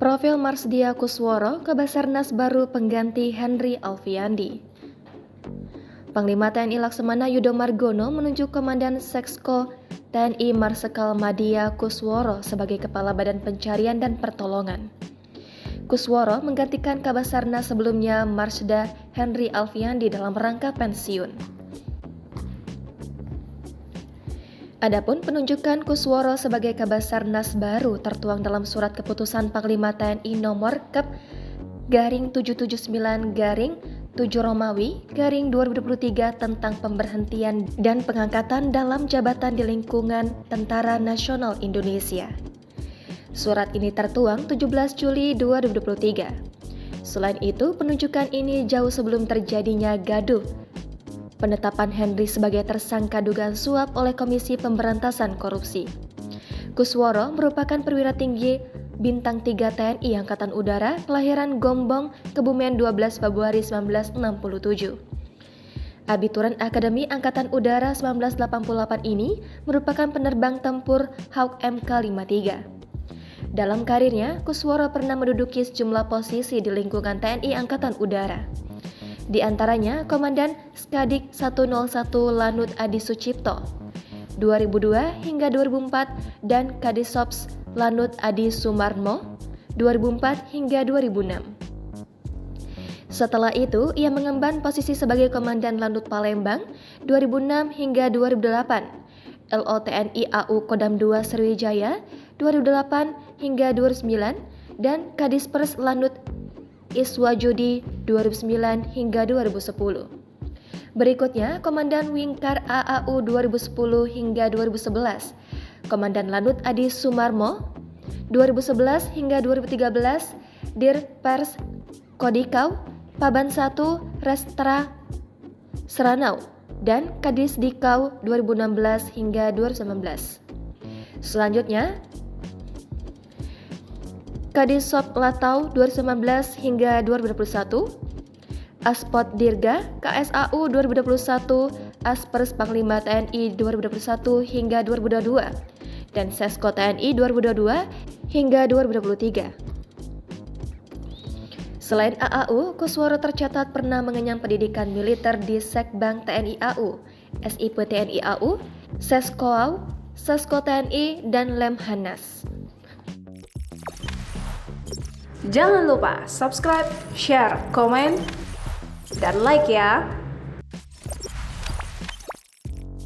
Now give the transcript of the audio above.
Profil Marsdia Kusworo ke Basarnas baru pengganti Henry Alfiandi. Panglima TNI Laksamana Yudo Margono menunjuk Komandan Seksko TNI Marsikal Madya Kusworo sebagai Kepala Badan Pencarian dan Pertolongan. Kusworo menggantikan Kabasarnas sebelumnya Marsda Henry Alfiandi dalam rangka pensiun. Adapun penunjukan Kusworo sebagai Kabasarnas baru tertuang dalam Surat Keputusan Panglima TNI Nomor Kep Garing 779 Garing 7 Romawi Garing 2023 tentang pemberhentian dan pengangkatan dalam jabatan di lingkungan Tentara Nasional Indonesia. Surat ini tertuang 17 Juli 2023. Selain itu, penunjukan ini jauh sebelum terjadinya gaduh penetapan Henry sebagai tersangka dugaan suap oleh Komisi Pemberantasan Korupsi. Kusworo merupakan perwira tinggi Bintang 3 TNI Angkatan Udara kelahiran Gombong, Kebumen 12 Februari 1967. Abituran Akademi Angkatan Udara 1988 ini merupakan penerbang tempur Hawk MK-53. Dalam karirnya, Kusworo pernah menduduki sejumlah posisi di lingkungan TNI Angkatan Udara. Di antaranya Komandan Skadik 101 Lanut Adi Sucipto 2002 hingga 2004 dan Kadisops Lanut Adi Sumarmo 2004 hingga 2006. Setelah itu, ia mengemban posisi sebagai Komandan Lanut Palembang 2006 hingga 2008, LOTNI AU Kodam 2 Sriwijaya 2008 hingga 2009 dan Kadispers Lanut Iswajudi 2009 hingga 2010. Berikutnya, Komandan Wingkar AAU 2010 hingga 2011, Komandan Lanut Adi Sumarmo 2011 hingga 2013, Dir Pers Kodikau, Paban 1 Restra Seranau, dan Kadis Dikau 2016 hingga 2019. Selanjutnya, Kadisop Latau 2019 hingga 2021, Aspot Dirga KSAU 2021, Aspers Panglima TNI 2021 hingga 2022, dan Sesko TNI 2022 hingga 2023. Selain AAU, Kusworo tercatat pernah mengenyam pendidikan militer di Sekbang TNI AU, SIP TNI AU, Seskoau, Sesko TNI, dan Lemhanas. Jangan lupa subscribe, share, komen, dan like ya.